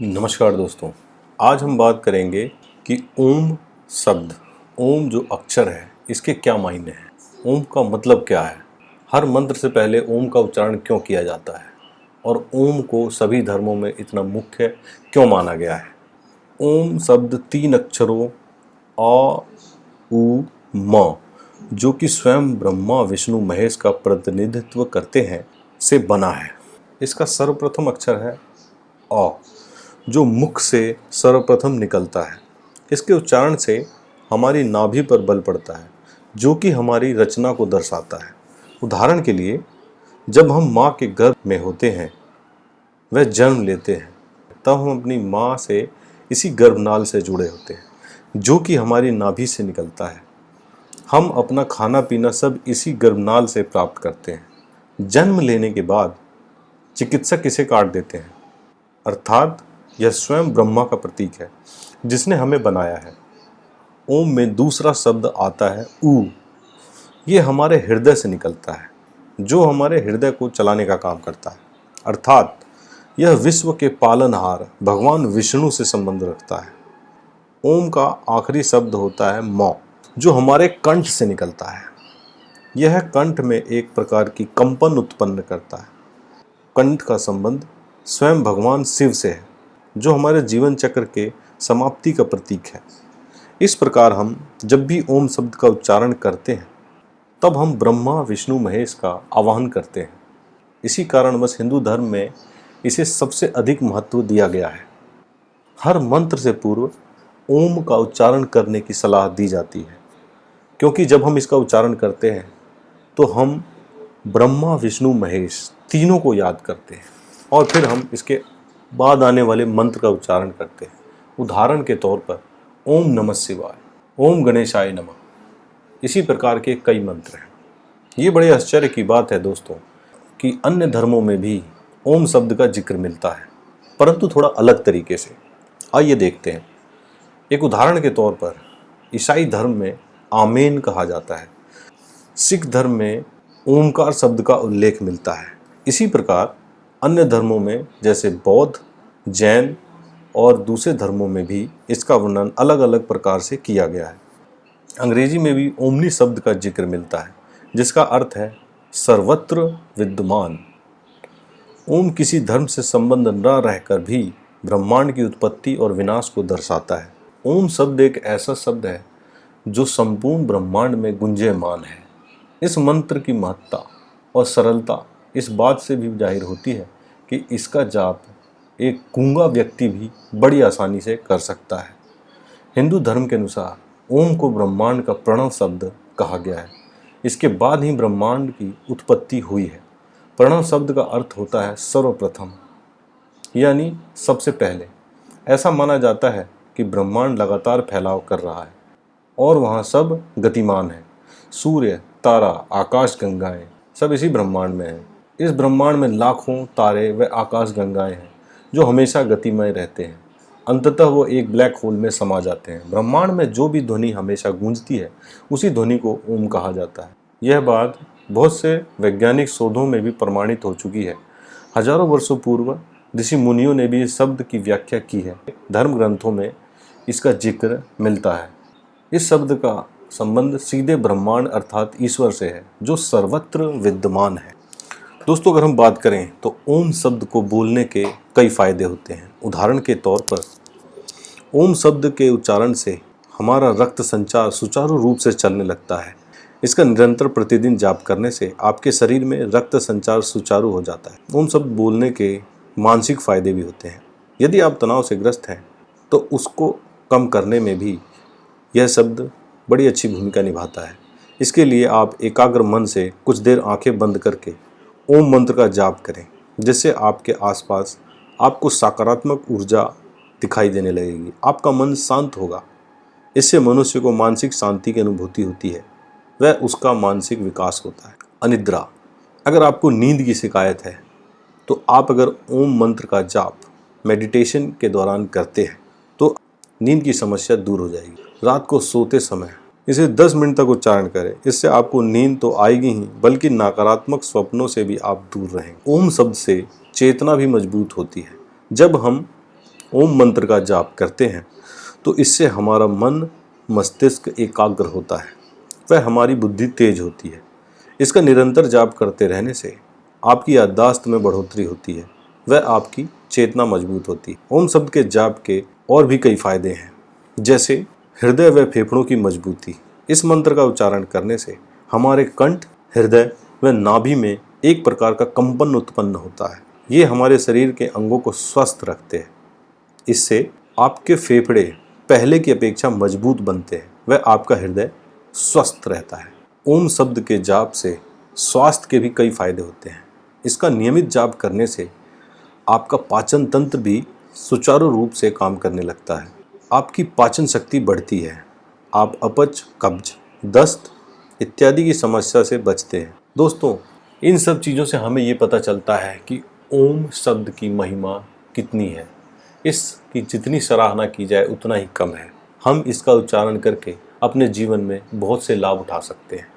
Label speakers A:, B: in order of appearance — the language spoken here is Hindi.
A: नमस्कार दोस्तों। आज हम बात करेंगे कि ओम शब्द, ओम जो अक्षर है इसके क्या मायने हैं, ओम का मतलब क्या है, हर मंत्र से पहले ओम का उच्चारण क्यों किया जाता है और ओम को सभी धर्मों में इतना मुख्य क्यों माना गया है। ओम शब्द 3 अक्षरों अ, उ, म जो कि स्वयं ब्रह्मा विष्णु महेश का प्रतिनिधित्व करते हैं से बना है। इसका सर्वप्रथम अक्षर है अ जो मुख से सर्वप्रथम निकलता है। इसके उच्चारण से हमारी नाभि पर बल पड़ता है जो कि हमारी रचना को दर्शाता है। उदाहरण के लिए जब हम माँ के गर्भ में होते हैं, वह जन्म लेते हैं, तब हम अपनी माँ से इसी गर्भनाल से जुड़े होते हैं जो कि हमारी नाभि से निकलता है। हम अपना खाना पीना सब इसी गर्भनाल से प्राप्त करते हैं। जन्म लेने के बाद चिकित्सक इसे काट देते हैं, अर्थात यह स्वयं ब्रह्मा का प्रतीक है जिसने हमें बनाया है। ओम में दूसरा शब्द आता है उ। ये हमारे हृदय से निकलता है जो हमारे हृदय को चलाने का काम करता है, अर्थात यह विश्व के पालनहार भगवान विष्णु से संबंध रखता है। ओम का आखिरी शब्द होता है म जो हमारे कंठ से निकलता है। यह कंठ में एक प्रकार की कंपन उत्पन्न करता है। कंठ का संबंध स्वयं भगवान शिव से है जो हमारे जीवन चक्र के समाप्ति का प्रतीक है। इस प्रकार हम जब भी ओम शब्द का उच्चारण करते हैं तब हम ब्रह्मा विष्णु महेश का आवाहन करते हैं। इसी कारणवश हिंदू धर्म में इसे सबसे अधिक महत्व दिया गया है। हर मंत्र से पूर्व ओम का उच्चारण करने की सलाह दी जाती है क्योंकि जब हम इसका उच्चारण करते हैं तो हम ब्रह्मा विष्णु महेश तीनों को याद करते हैं और फिर हम इसके बाद आने वाले मंत्र का उच्चारण करते हैं। उदाहरण के तौर पर ओम नमः शिवाय, ओम गणेशाय नमः, इसी प्रकार के कई मंत्र हैं। ये बड़े आश्चर्य की बात है दोस्तों कि अन्य धर्मों में भी ओम शब्द का जिक्र मिलता है, परंतु थोड़ा अलग तरीके से। आइए देखते हैं। एक उदाहरण के तौर पर ईसाई धर्म में आमीन कहा जाता है, सिख धर्म में ओमकार शब्द का उल्लेख मिलता है। इसी प्रकार अन्य धर्मों में जैसे बौद्ध, जैन और दूसरे धर्मों में भी इसका वर्णन अलग अलग प्रकार से किया गया है। अंग्रेजी में भी ओमनी शब्द का जिक्र मिलता है जिसका अर्थ है सर्वत्र विद्यमान। ओम किसी धर्म से संबंध न रहकर भी ब्रह्मांड की उत्पत्ति और विनाश को दर्शाता है। ओम शब्द एक ऐसा शब्द है जो संपूर्ण ब्रह्मांड में गुंजयमान है। इस मंत्र की महत्ता और सरलता इस बात से भी जाहिर होती है कि इसका जाप एक गूंगा व्यक्ति भी बड़ी आसानी से कर सकता है। हिंदू धर्म के अनुसार ओम को ब्रह्मांड का प्रणव शब्द कहा गया है। इसके बाद ही ब्रह्मांड की उत्पत्ति हुई है। प्रणव शब्द का अर्थ होता है सर्वप्रथम, यानी सबसे पहले। ऐसा माना जाता है कि ब्रह्मांड लगातार फैलाव कर रहा है और वहाँ सब गतिमान है। सूर्य, तारा, आकाश गंगाएं सब इसी ब्रह्मांड में हैं। इस ब्रह्मांड में लाखों तारे व आकाश गंगाएं हैं जो हमेशा गतिमय रहते हैं। अंततः वो एक ब्लैक होल में समा जाते हैं। ब्रह्मांड में जो भी ध्वनि हमेशा गूंजती है उसी ध्वनि को ओम कहा जाता है। यह बात बहुत से वैज्ञानिक शोधों में भी प्रमाणित हो चुकी है। हजारों वर्षों पूर्व ऋषि मुनियों ने भी इस शब्द की व्याख्या की है। धर्म ग्रंथों में इसका जिक्र मिलता है। इस शब्द का संबंध सीधे ब्रह्मांड अर्थात ईश्वर से है जो सर्वत्र विद्यमान है। दोस्तों, अगर हम बात करें तो ओम शब्द को बोलने के कई फायदे होते हैं। उदाहरण के तौर पर ओम शब्द के उच्चारण से हमारा रक्त संचार सुचारू रूप से चलने लगता है। इसका निरंतर प्रतिदिन जाप करने से आपके शरीर में रक्त संचार सुचारू हो जाता है। ओम शब्द बोलने के मानसिक फायदे भी होते हैं। यदि आप तनाव से ग्रस्त हैं तो उसको कम करने में भी यह शब्द बड़ी अच्छी भूमिका निभाता है। इसके लिए आप एकाग्र मन से कुछ देर आंखें बंद करके ओम मंत्र का जाप करें, जिससे आपके आसपास आपको सकारात्मक ऊर्जा दिखाई देने लगेगी। आपका मन शांत होगा। इससे मनुष्य को मानसिक शांति की अनुभूति होती है, वह उसका मानसिक विकास होता है। अनिद्रा, अगर आपको नींद की शिकायत है तो आप अगर ओम मंत्र का जाप मेडिटेशन के दौरान करते हैं तो नींद की समस्या दूर हो जाएगी। रात को सोते समय इसे 10 मिनट तक उच्चारण करें। इससे आपको नींद तो आएगी ही, बल्कि नकारात्मक स्वप्नों से भी आप दूर रहेंगे। ओम शब्द से चेतना भी मजबूत होती है। जब हम ओम मंत्र का जाप करते हैं तो इससे हमारा मन मस्तिष्क एकाग्र होता है, वह हमारी बुद्धि तेज होती है। इसका निरंतर जाप करते रहने से आपकी याददाश्त में बढ़ोतरी होती है, वह आपकी चेतना मजबूत होती है। ओम शब्द के जाप के और भी कई फायदे हैं, जैसे हृदय व फेफड़ों की मजबूती। इस मंत्र का उच्चारण करने से हमारे कंठ, हृदय व नाभि में एक प्रकार का कंपन उत्पन्न होता है। ये हमारे शरीर के अंगों को स्वस्थ रखते हैं। इससे आपके फेफड़े पहले की अपेक्षा मजबूत बनते हैं, वह आपका हृदय स्वस्थ रहता है। ओम शब्द के जाप से स्वास्थ्य के भी कई फायदे होते हैं। इसका नियमित जाप करने से आपका पाचन तंत्र भी सुचारू रूप से काम करने लगता है। आपकी पाचन शक्ति बढ़ती है। आप अपच, कब्ज, दस्त इत्यादि की समस्या से बचते हैं। दोस्तों, इन सब चीज़ों से हमें ये पता चलता है कि ओम शब्द की महिमा कितनी है। इसकी जितनी सराहना की जाए उतना ही कम है। हम इसका उच्चारण करके अपने जीवन में बहुत से लाभ उठा सकते हैं।